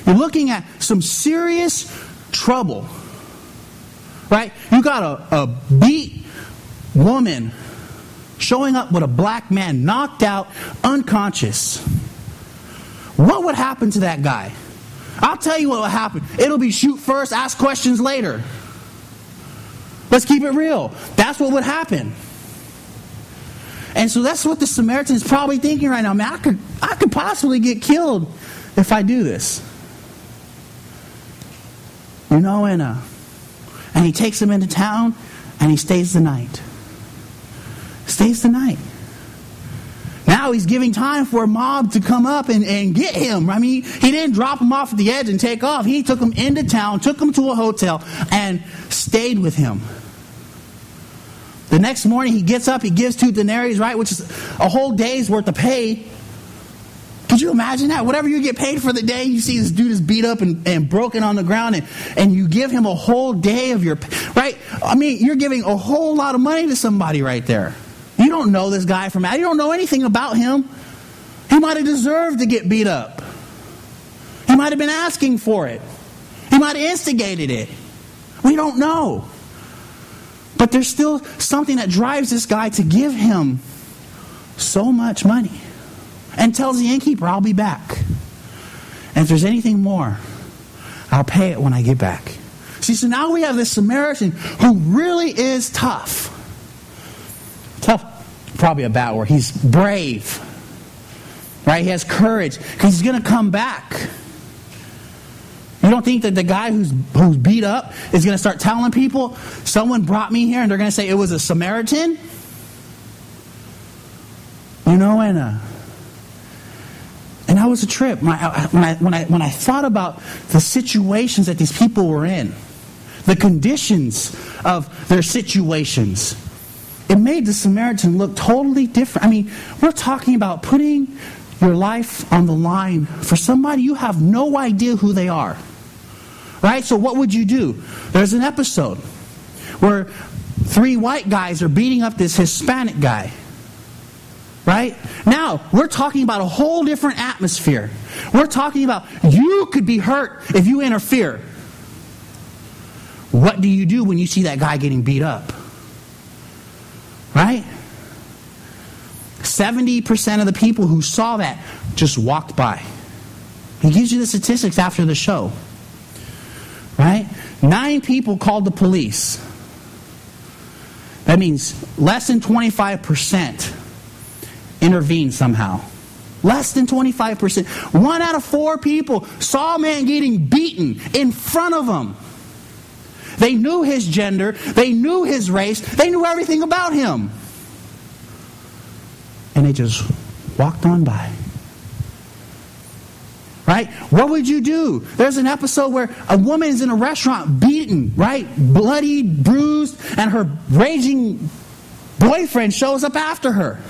You're looking at some serious trouble. Right? You got a beat woman showing up with a black man knocked out, unconscious. What would happen to that guy? I'll tell you what will happen. It'll be shoot first, ask questions later. Let's keep it real. That's what would happen. And so that's what the Samaritan is probably thinking right now. Man, I could possibly get killed if I do this. You know, and he takes him into town and he stays the night. Stays the night. Now he's giving time for a mob to come up and get him. I mean, he didn't drop him off at the edge and take off. He took him into town, took him to a hotel, and stayed with him. The next morning he gets up, he gives 2 denarii, right, which is a whole day's worth of pay. Could you imagine that? Whatever you get paid for the day, you see this dude is beat up and broken on the ground, and you give him a whole day of your pay, right? I mean, you're giving a whole lot of money to somebody right there. You don't know this guy from Adam. You don't know anything about him. He might have deserved to get beat up. He might have been asking for it. He might have instigated it. We don't know. But there's still something that drives this guy to give him so much money. And tells the innkeeper, I'll be back. And if there's anything more, I'll pay it when I get back. See, so now we have this Samaritan who really is tough. Tough, probably a bad word. He's brave. Right? He has courage. Because he's going to come back. You don't think that the guy who's beat up is going to start telling people, someone brought me here, and they're going to say it was a Samaritan? You know, and that was a trip. When I thought about the situations that these people were in, the conditions of their situations, it made the Samaritan look totally different. I mean, we're talking about putting your life on the line for somebody you have no idea who they are. Right? So what would you do? There's an episode where 3 white guys are beating up this Hispanic guy. Right? Now, we're talking about a whole different atmosphere. We're talking about you could be hurt if you interfere. What do you do when you see that guy getting beat up? Right? 70% of the people who saw that just walked by. He gives you the statistics after the show. Right? 9 people called the police. That means less than 25% intervened somehow. Less than 25%. 1 out of 4 people saw a man getting beaten in front of them. They knew his gender. They knew his race. They knew everything about him. And they just walked on by. Right? What would you do? There's an episode where a woman is in a restaurant beaten, right? Bloody, bruised, and her raging boyfriend shows up after her.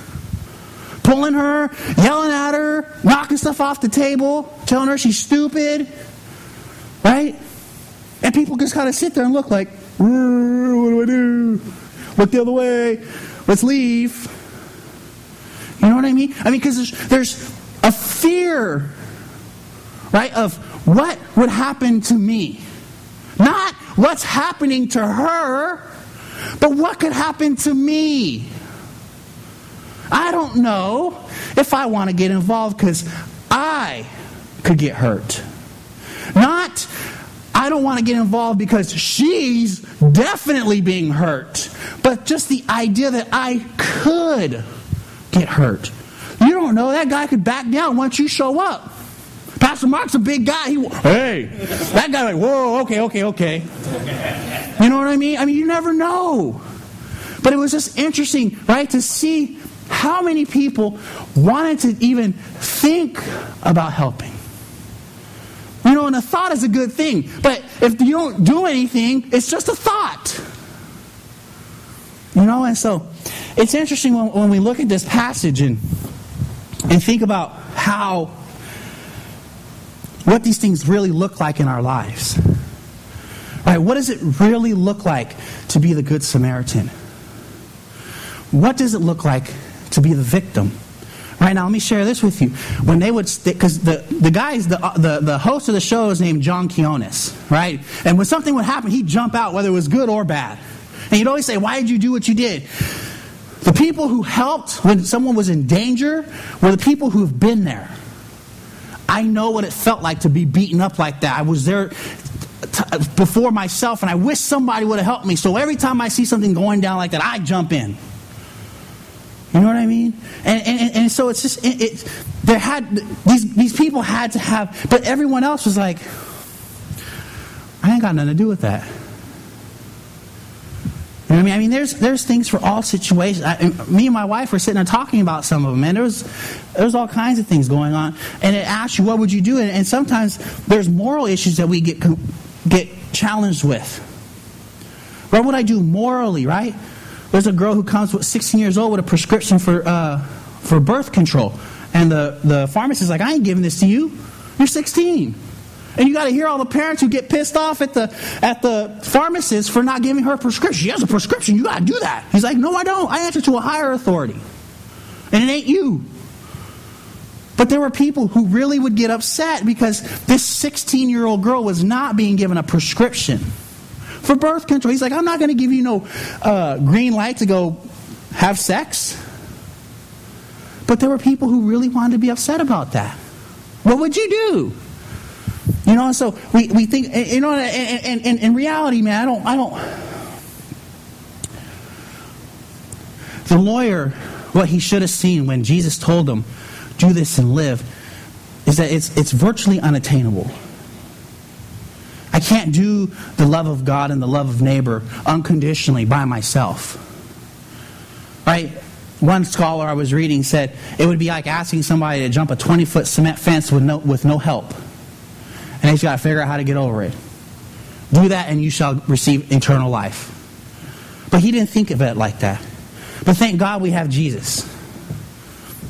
Pulling her, yelling at her, knocking stuff off the table, telling her she's stupid. Right? And people just kind of sit there and look like, what do I do? Look the other way. Let's leave. You know what I mean? I mean, because there's a fear, right, of what would happen to me. Not what's happening to her, but what could happen to me. I don't know if I want to get involved because I could get hurt. Not, I don't want to get involved because she's definitely being hurt. But just the idea that I could get hurt. You don't know, that guy could back down once you show up. Pastor Mark's a big guy. Hey, that guy like, whoa, okay. You know what I mean? I mean, you never know. But it was just interesting, right, to see how many people wanted to even think about helping. You know, and a thought is a good thing. But if you don't do anything, it's just a thought. You know, and so it's interesting when we look at this passage and think about what these things really look like in our lives. Right? What does it really look like to be the Good Samaritan? What does it look like to be the victim? Right now, let me share this with you. When they would, because the guys, the host of the show is named John Quinones, right? And when something would happen, he'd jump out, whether it was good or bad. And he'd always say, "Why did you do what you did?" The people who helped when someone was in danger were the people who've been there. I know what it felt like to be beaten up like that. I was there before myself, and I wish somebody would have helped me. So every time I see something going down like that, I jump in. You know what I mean? And so it's just there had these people had to have, but everyone else was like, I ain't got nothing to do with that. You know what I mean? There's things for all situations. Me and my wife were sitting there talking about some of them, and there was all kinds of things going on. And it asks you, what would you do? And sometimes there's moral issues that we get challenged with. What would I do morally, right? There's a girl who comes with 16 years old with a prescription for birth control. And the pharmacist is like, I ain't giving this to you. You're 16. And you got to hear all the parents who get pissed off at the pharmacist for not giving her a prescription. She has a prescription. You got to do that. He's like, no, I don't. I answer to a higher authority. And it ain't you. But there were people who really would get upset because this 16-year-old girl was not being given a prescription for birth control. He's like, I'm not going to give you no green light to go have sex. But there were people who really wanted to be upset about that. What would you do? You know, so we think, you know, and in reality, man, I don't. The lawyer, what he should have seen when Jesus told him, do this and live, is that it's virtually unattainable. I can't do the love of God and the love of neighbor unconditionally by myself. Right? One scholar I was reading said it would be like asking somebody to jump a 20-foot cement fence with no help. And they just got to figure out how to get over it. Do that and you shall receive eternal life. But he didn't think of it like that. But thank God we have Jesus.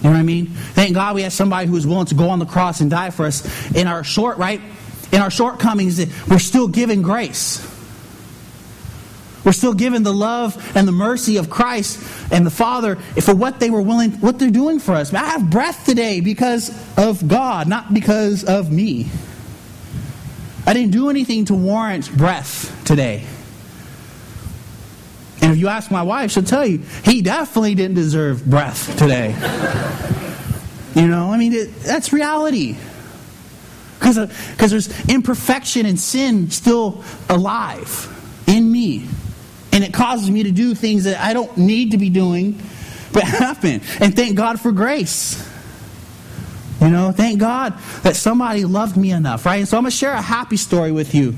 You know what I mean? Thank God we have somebody who is willing to go on the cross and die for us. In our shortcomings, we're still given grace. We're still given the love and the mercy of Christ and the Father for what they're doing for us. I have breath today because of God, not because of me. I didn't do anything to warrant breath today. And if you ask my wife, she'll tell you, he definitely didn't deserve breath today. You know, I mean, that's reality. Because there's imperfection and sin still alive in me. And it causes me to do things that I don't need to be doing, but happen. And thank God for grace. You know, thank God that somebody loved me enough, right? And so I'm going to share a happy story with you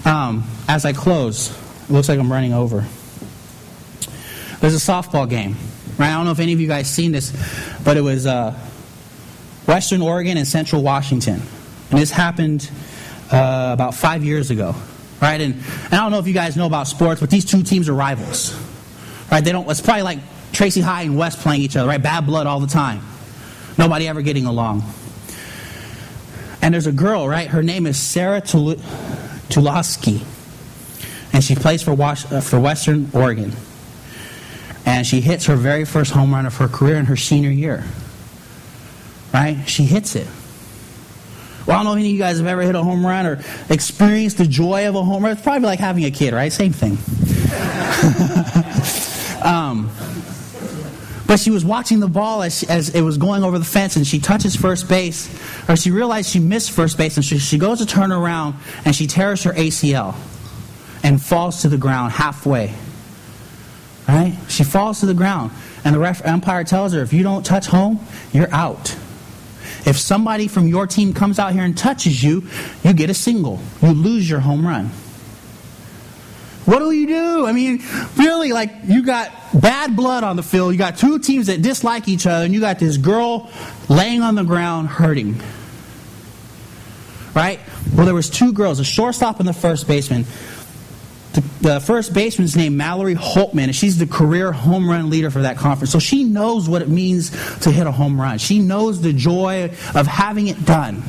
as I close. It looks like I'm running over. There's a softball game, right? I don't know if any of you guys seen this, but it was Western Oregon and Central Washington. And this happened about 5 years ago, right? And I don't know if you guys know about sports, but these two teams are rivals, right? It's probably like Tracy High and West playing each other, right? Bad blood all the time. Nobody ever getting along. And there's a girl, right? Her name is Sarah Tulowski. And she plays for Western Oregon. And she hits her very first home run of her career in her senior year. Right? She hits it. Well, I don't know if any of you guys have ever hit a home run or experienced the joy of a home run. It's probably like having a kid, right? Same thing. But she was watching the ball as it was going over the fence, and she touches first base, or she realized she missed first base, and she goes to turn around, and she tears her ACL and falls to the ground halfway. Right? She falls to the ground, and the umpire tells her, if you don't touch home, you're out. If somebody from your team comes out here and touches you, you get a single. You lose your home run. What do you do? I mean, really, like, you got bad blood on the field. You got two teams that dislike each other, and you got this girl laying on the ground hurting. Right? Well, there was two girls, a shortstop and the first baseman. The first baseman's named Mallory Holtman, and she's the career home run leader for that conference. So she knows what it means to hit a home run. She knows the joy of having it done.